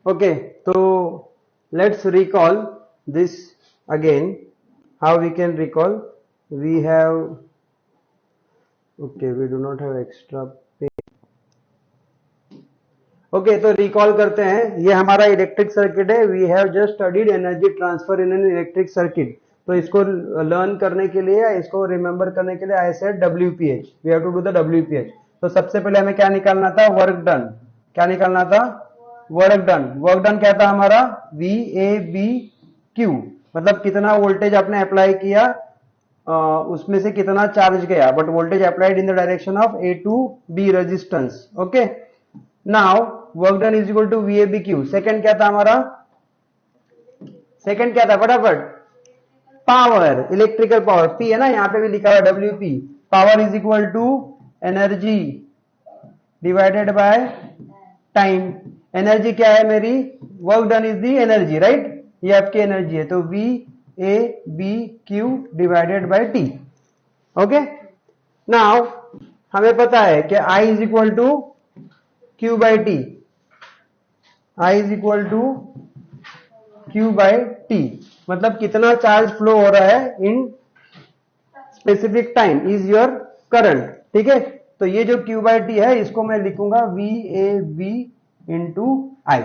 Okay, so let's recall this again. How we can recall? We have, okay, we do not have extra page. Okay तो recall करते हैं, ये हमारा electric circuit है. We have just studied energy transfer in an electric circuit. तो इसको learn करने के लिए, इसको रिमेंबर करने के लिए I said WPH. We have to do the WPH. तो सबसे पहले हमें क्या निकालना था? Work done. क्या निकालना था? Work done. वर्क डन क्या था हमारा? VABQ, मतलब कितना वोल्टेज आपने अप्लाई किया, उसमें से कितना चार्ज गया, but voltage applied in the direction of A to B resistance. Okay, now work done is equal to VABQ. Second क्या था हमारा? सेकंड क्या था? फटाफट. Power, electrical power. P है ना, यहां पे भी लिखा हुआ WP. Power is equal to energy divided by time. Energy क्या है मेरी? Work done is the energy, right? ये आपकी एनर्जी है, तो VABQ divided by T. Okay, now हमें पता है कि I is equal to Q by T. I is equal to Q by T, मतलब कितना चार्ज फ्लो हो रहा है in specific time is your current. ठीक है, तो ये जो Q बाई T है इसको मैं लिखूंगा VAB इंटू I.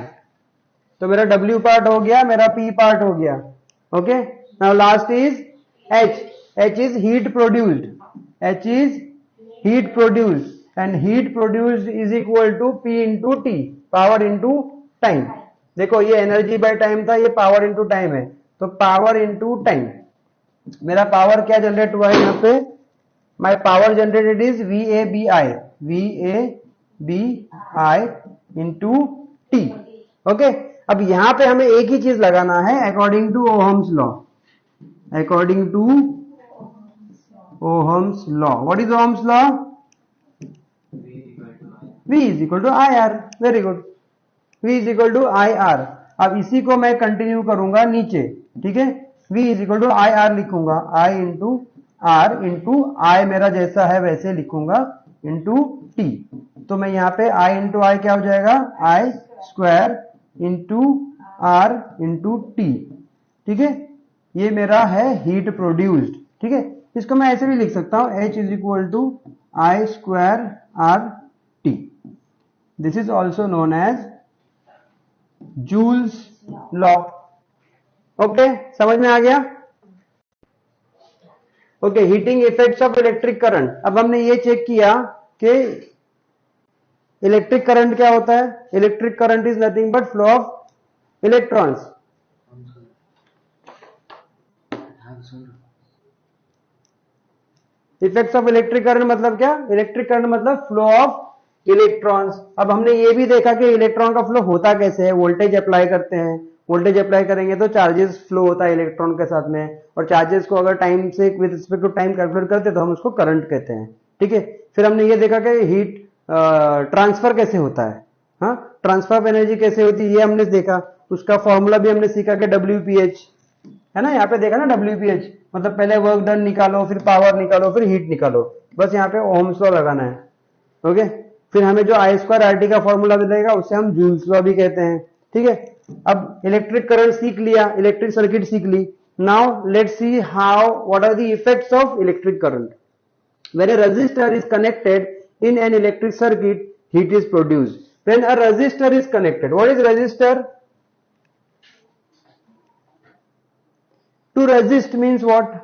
तो मेरा W पार्ट हो गया, मेरा P पार्ट हो गया. Okay, now last is H. H is heat produced. H is heat produced, and heat produced is equal to P into T, power into time. देखो ये energy by time था, ये power into time है, तो power into time. मेरा power क्या generate हुआ है यहाँ पे? My power generated is VABI into T. Okay, अब यहां पे हमें एक ही चीज लगाना है, according to Ohm's law. According to Ohm's law. What is Ohm's law? V is equal to IR. Very good, V is equal to IR. अब इसी को मैं कंटिन्यू करूंगा नीचे. ठीक है, V is equal to IR लिखूंगा, I into R into I मेरा जैसा है वैसे लिखूंगा, इंटू T. तो मैं यहाँ पे I इंटू I क्या हो जाएगा? I square into R into T. ठीक है, ये मेरा है हीट प्रोड्यूस्ड. ठीक है, इसको मैं ऐसे भी लिख सकता हूं, H is equal to I square R T. This is also known as joule's law. Okay, समझ में आ गया? Okay, heating effects of electric current. अब हमने ये चेक किया कि इलेक्ट्रिक करंट क्या होता है. Electric current is nothing but flow of electrons. Effects of electric current मतलब क्या? इलेक्ट्रिक करंट मतलब फ्लो ऑफ इलेक्ट्रॉन्स. अब हमने ये भी देखा कि इलेक्ट्रॉन का फ्लो होता कैसे है. वोल्टेज अप्लाई करते हैं, वोल्टेज अप्लाई करेंगे तो चार्जेस फ्लो होता है इलेक्ट्रॉन के साथ में, और चार्जेस को अगर टाइम से with respect to time calculate करते हैं तो हम उसको करंट कहते हैं. ठीक है, फिर हमने ये देखा कि हीट ट्रांसफर कैसे होता है. हाँ, ट्रांसफर ऑफ एनर्जी कैसे होती है ये हमने देखा. उसका फॉर्मूला भी हमने सीखा कि WPH है ना. यहाँ पे देखा ना, WPH मतलब पहले वर्क डन निकालो, फिर पावर निकालो, फिर हीट निकालो. बस यहाँ पे ओहम्स लॉ लगाना है. ओके, फिर हमें जो I स्क्वायर RT का फॉर्मूला मिलेगा उसे हम जूल्स लॉ भी कहते हैं. ठीक है, अब इलेक्ट्रिक करंट सीख लिया, इलेक्ट्रिक सर्किट सीख ली. Now let's see how what are the effects of electric current. When a resistor is connected in an electric circuit, heat is produced. When a resistor is connected, what is resistor? To resist means what?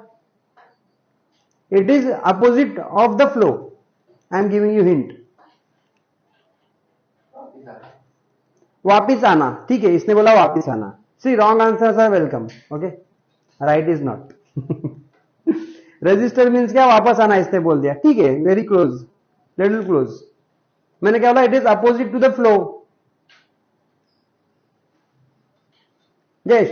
It is opposite of the flow. I am giving you hint. वापिस आना. ठीक है, इसने बोला वापिस आना. See wrong answer sir, welcome. Okay, right is not. Resistor means क्या? वापस आना, इसने बोल दिया. ठीक है, वेरी क्लोज, लिटिल क्लोज. मैंने क्या बोला? It is opposite to the flow. Yes,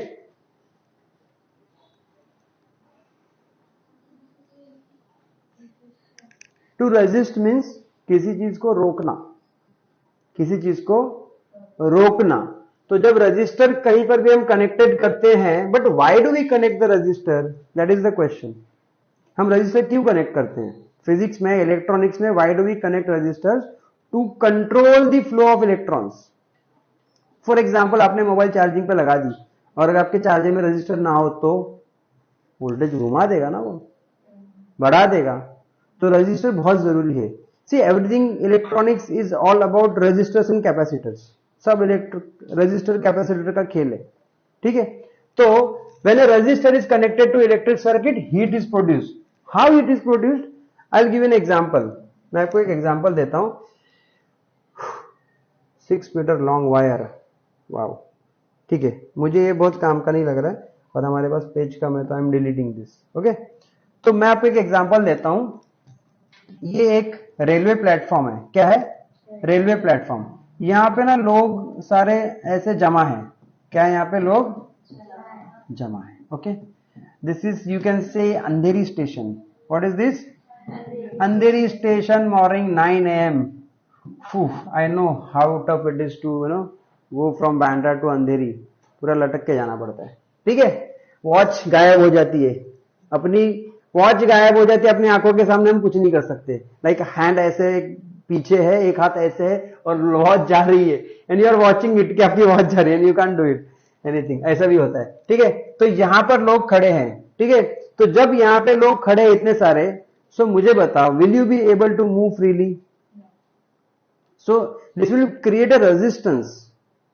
to resist means किसी चीज को रोकना, किसी चीज को रोकना. तो जब रजिस्टर कहीं पर भी हम कनेक्टेड करते हैं, but why do we connect the resistor? That is the question. हम रजिस्टर क्यों कनेक्ट करते हैं? फिजिक्स में, इलेक्ट्रॉनिक्स में, why do we connect resistors? To control the flow of electrons. For example आपने मोबाइल चार्जिंग पे लगा दी और अगर आपके चार्जर में रजिस्टर ना हो तो वोल्टेज घुमा देगा ना, वो बढ़ा देगा। तो रजिस्टर बहुत जरूरी है। See everything electronics is all about resistors and capacitors, सब रजिस्टर कैपेसिटर का खेल है, ठीक है। तो when a resistor is connected to electric circuit, heat is produced. How heat is produced? I will give an example. मैं आपको एक एग्जांपल देता हूं। 6 मीटर लॉन्ग वायर, वाओ, ठीक है, मुझे ये बहुत काम का नहीं लग रहा है और हमारे पास पेज कम है तो I am deleting this, okay. तो मैं आपको एक एग्जांपल देता हूं। ये एक रेलवे प्लेटफॉर्म है, क्या है? Railway platform. यहां पे ना लोग सारे ऐसे जमा हैं, क्या है? यहाँ पे लोग जमा है, okay. This is, you can say Andheri station. What is this? Andheri station, morning 9 AM। I know how tough it is to go from Bandra to Andheri, पूरा लटक के जाना पड़ता है, ठीक है। वॉच गायब हो जाती है, अपनी वॉच गायब हो जाती है, अपनी आंखों के सामने हम कुछ नहीं कर सकते। लाइक हैंड ऐसे पीछे है, एक हाथ ऐसे है और वॉच जा रही है and you are watching it कि आपकी वॉच जा रही है and you can do it anything, ऐसा भी होता है, ठीक है। तो यहां पर लोग खड़े हैं, ठीक है। तो जब यहां पे लोग खड़े हैं इतने सारे, सो मुझे बताओ, will you be able to move freely? So this will create a resistance.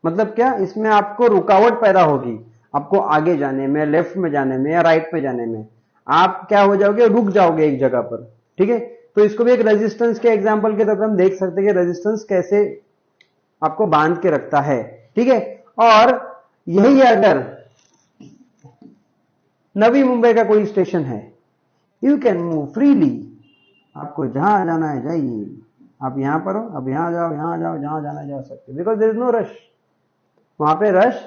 मतलब क्या? इसमें आपको रुकावट पैदा होगी, आपको आगे जाने में, लेफ्ट में जाने में या राइट पे जाने में। आप क्या हो जाओगे? रुक जाओगे एक जगह पर, ठीक है। तो इसको भी एक रेजिस्टेंस के एग्जांपल के तौर पर हम देख सकते हैं कि रेजिस्टेंस कैसे आपको बांध के रखता है, ठीक है। और यही अगर नवी मुंबई का कोई स्टेशन है, यू कैन मूव फ्रीली, आपको जहां जाना है जाइए, आप यहां पर हो, अब यहां जाओ, यहां जाओ, जहां जाना जा सकते, because there is no rush, वहां पे रश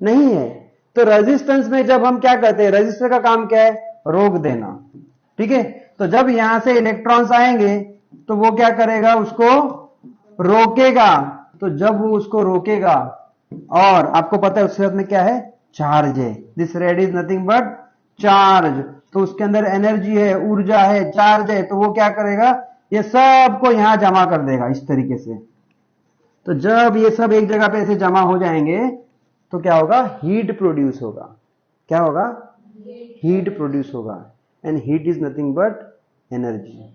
नहीं है। तो रेजिस्टेंस में जब हम क्या करते हैं, रजिस्टर का काम क्या है? रोक देना, ठीक है। तो जब यहां से इलेक्ट्रॉन्स आएंगे तो वो क्या करेगा? उसको रोकेगा। तो जब वो उसको रोकेगा, और आपको पता है उसके साथ में क्या है? चार्ज है। This red is nothing but charge. तो उसके अंदर एनर्जी है, ऊर्जा है, चार्ज है। तो वो क्या करेगा? ये सबको यहां जमा कर देगा इस तरीके से। तो जब ये सब एक जगह पे ऐसे जमा हो जाएंगे तो क्या होगा? हीट प्रोड्यूस होगा। क्या होगा? हीट प्रोड्यूस होगा। And heat is nothing but energy,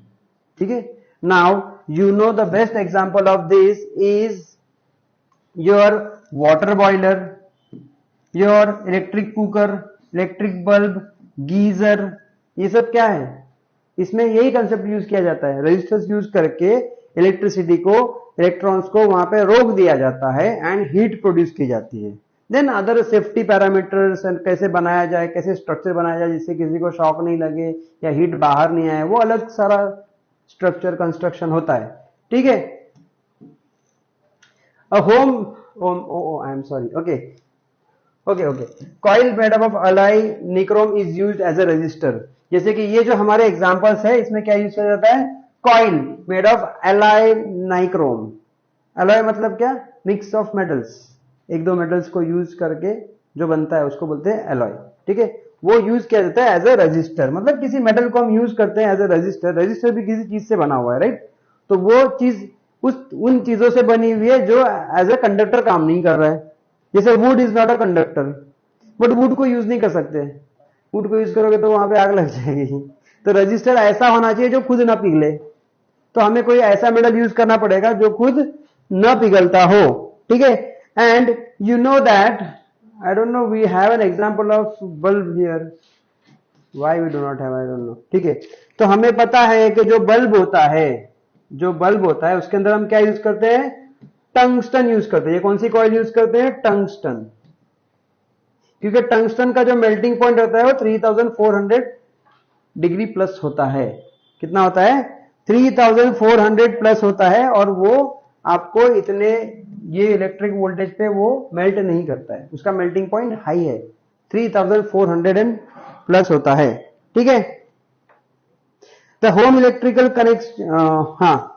ठीक है। Now you know the best example of this is your water boiler, your electric cooker, electric bulb, geyser. ये सब क्या है? इसमें यही कंसेप्ट यूज किया जाता है। रेजिस्टर्स यूज करके इलेक्ट्रिसिटी को, इलेक्ट्रॉन्स को वहां पे रोक दिया जाता है एंड हीट प्रोड्यूस की जाती है। देन अदर सेफ्टी पैरामीटर्स, कैसे बनाया जाए, कैसे स्ट्रक्चर बनाया जाए जिससे किसी को शॉक नहीं लगे या हीट बाहर नहीं आए, वो अलग सारा स्ट्रक्चर कंस्ट्रक्शन होता है, ठीक है। A home, I am sorry, okay, coil made up of alloy nichrome is used as a resistor. जैसे कि ये जो हमारे एग्जांपल्स है, इसमें क्या यूज किया जाता है? Coil made of alloy nichrome. Alloy मतलब क्या? मिक्स ऑफ मेटल्स, एक दो मेटल्स को यूज करके जो बनता है उसको बोलते हैं एलॉय, ठीक है। वो यूज किया जाता है एज अ रजिस्टर। मतलब किसी मेटल को हम यूज करते हैं एज अ रजिस्टर। रजिस्टर भी किसी चीज से बना हुआ है, राइट। तो वो चीज उन चीजों से बनी हुई है जो एज अ कंडक्टर काम नहीं कर रहा है। जैसे would is not a conductor, but would को यूज नहीं कर सकते। वुड को यूज करोगे तो वहां पे आग लग जाएगी। तो रजिस्टर ऐसा होना चाहिए जो खुद ना पिघले। तो हमें कोई ऐसा मेटल यूज करना पड़ेगा जो खुद न पिघलता हो, ठीक है। And you know that, I don't know, we have an example of bulb here, why we do not have, I don't know, ठीक है। तो हमें पता है कि जो बल्ब होता है उसके अंदर हम क्या यूज करते हैं? टंगस्टन यूज करते हैं। ये कौन सी कॉइल यूज करते हैं? टंगस्टन। क्योंकि टंगस्टन का जो मेल्टिंग पॉइंट होता है वो 3400 डिग्री प्लस होता है। कितना होता है? 3400 प्लस होता है। और वो आपको इतने ये इलेक्ट्रिक वोल्टेज पे वो मेल्ट नहीं करता है, उसका मेल्टिंग पॉइंट हाई है, 3400 प्लस होता है, ठीक है। द होम इलेक्ट्रिकल कनेक्ट, हाँ,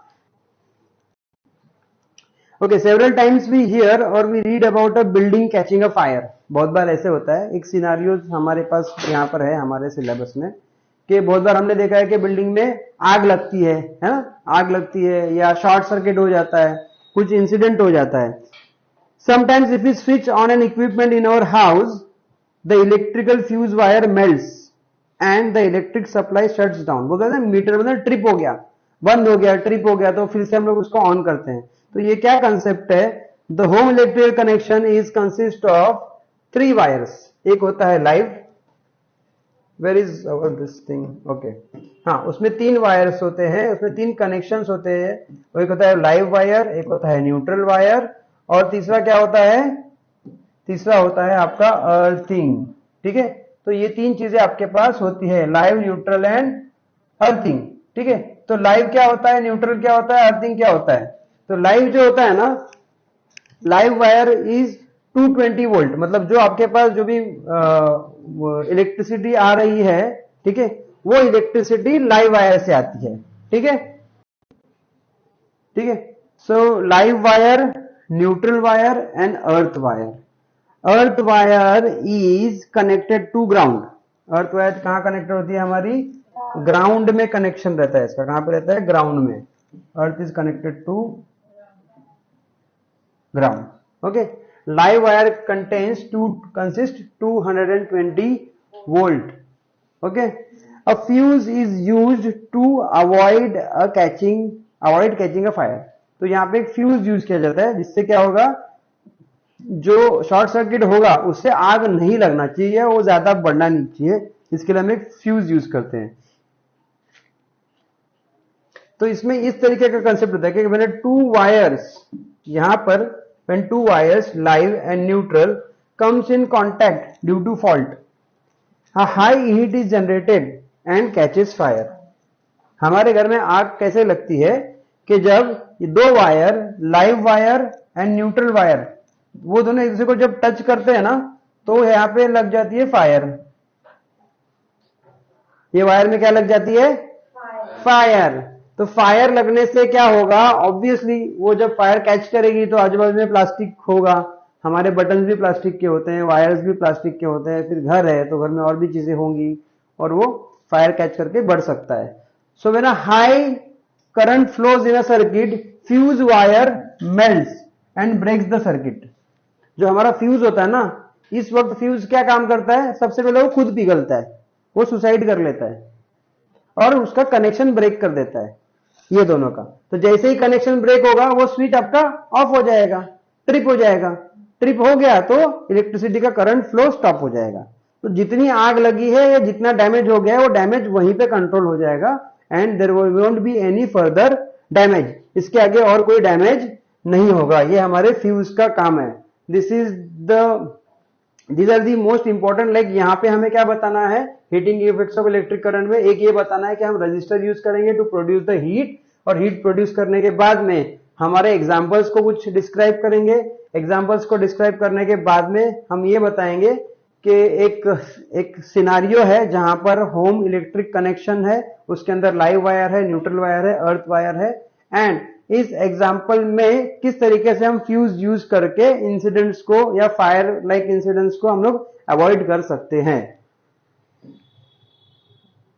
okay, several times we hear और we read about a building catching a fire. बहुत बार ऐसे होता है। एक सिनारियो हमारे पास यहाँ पर है हमारे सिलेबस में, कि बहुत बार हमने देखा है कि बिल्डिंग में आग लगती है ना, आग लगती है या शॉर्ट सर्किट हो जाता है, कुछ इंसिडेंट हो जाता है। Sometimes if we switch on an equipment in our house, the electrical fuse wire melts and the electric supply shuts down. वो कहते हैं मीटर मतलब ट्रिप हो गया, बंद हो गया, ट्रिप हो गया, तो फिर से हम लोग उसको ऑन करते हैं. तो ये क्या कंसेप्ट है? The home electrical connection is consist of 3 wires. एक होता है live, where is our this thing, okay, हाँ, उसमें 3 वायर्स होते हैं, उसमें 3 कनेक्शंस होते हैं. वो एक होता है लाइव वायर, एक होता है न्यूट्रल वायर, और तीसरा क्या होता है? तीसरा होता है आपका अर्थिंग. ठीक है, तो ये 3 चीजें आपके पास होती है, लाइव, न्यूट्रल एंड अर्थिंग. ठीक है, तो लाइव क्या होता है, न्यूट्रल क्या होता है, अर्थिंग क्या होता है? तो लाइव जो होता है ना, लाइव वायर इज 220 वोल्ट, मतलब जो आपके पास जो भी इलेक्ट्रिसिटी आ रही है, ठीक है, वो इलेक्ट्रिसिटी लाइव वायर से आती है. ठीक है, ठीक है. So live wire, neutral wire and earth wire. Earth wire is connected to ground. Earth wire कहां कनेक्टेड होती है हमारी? ग्राउंड में कनेक्शन रहता है इसका. कहां पे रहता है? ग्राउंड में. Earth is connected to ground. Okay. Live wire consist 220 volt. Okay. A fuse is used to avoid catching a fire. तो यहाँ पे एक फ्यूज यूज किया जाता है, जिससे क्या होगा, जो शॉर्ट सर्किट होगा उससे आग नहीं लगना चाहिए, वो ज्यादा बढ़ना नहीं चाहिए, इसके लिए हम एक फ्यूज यूज करते हैं. तो इसमें इस तरीके का कंसेप्ट होता है कि मैंने 2 वायर्स, यहां पर when 2 wires live and neutral comes in contact due to fault, a high heat is generated and catches fire. हमारे घर में आग कैसे लगती है कि जब ये 2 wire, live wire and neutral wire, वो दोनों एक दूसरे को जब टच करते हैं ना, तो यहाँ पे लग जाती है फायर. ये वायर में क्या लग जाती है? फायर. तो फायर लगने से क्या होगा? ऑब्वियसली वो जब फायर कैच करेगी तो आजू बाजू में प्लास्टिक होगा, हमारे बटन भी प्लास्टिक के होते हैं, वायर्स भी प्लास्टिक के होते हैं, फिर घर है तो घर में और भी चीजें होंगी, और वो फायर कैच करके बढ़ सकता है. So when a high current flows in a circuit, fuse wire melts and breaks the circuit. जो हमारा फ्यूज होता है ना, इस वक्त फ्यूज क्या काम करता है? सबसे पहले वो खुद पिघलता है, वो सुसाइड कर लेता है और उसका कनेक्शन ब्रेक कर देता है, ये दोनों का. तो जैसे ही कनेक्शन ब्रेक होगा, वो स्विच आपका ऑफ हो जाएगा, ट्रिप हो जाएगा. ट्रिप हो गया तो इलेक्ट्रिसिटी का करंट फ्लो स्टॉप हो जाएगा. तो जितनी आग लगी है या जितना डैमेज हो गया है, वो डैमेज वहीं पे कंट्रोल हो जाएगा and there won't be any further damage. इसके आगे और कोई डैमेज नहीं होगा. ये हमारे फ्यूज का काम है. These are the most important. Like यहाँ पे हमें क्या बताना है heating effects of electric current में? एक ये बताना है कि हम रजिस्टर यूज करेंगे टू प्रोड्यूस द हीट, और हीट प्रोड्यूस करने के बाद में हमारे एग्जांपल्स को कुछ डिस्क्राइब करेंगे. एग्जांपल्स को डिस्क्राइब करने के बाद में हम ये बताएंगे कि एक सिनारियो है जहां पर होम इलेक्ट्रिक कनेक्शन है, उसके अंदर लाइव वायर है, न्यूट्रल वायर है, अर्थ वायर है, एंड इस एग्जाम्पल में किस तरीके से हम फ्यूज यूज करके इंसिडेंट्स को या फायर लाइक इंसिडेंट्स को हम लोग अवॉइड कर सकते हैं.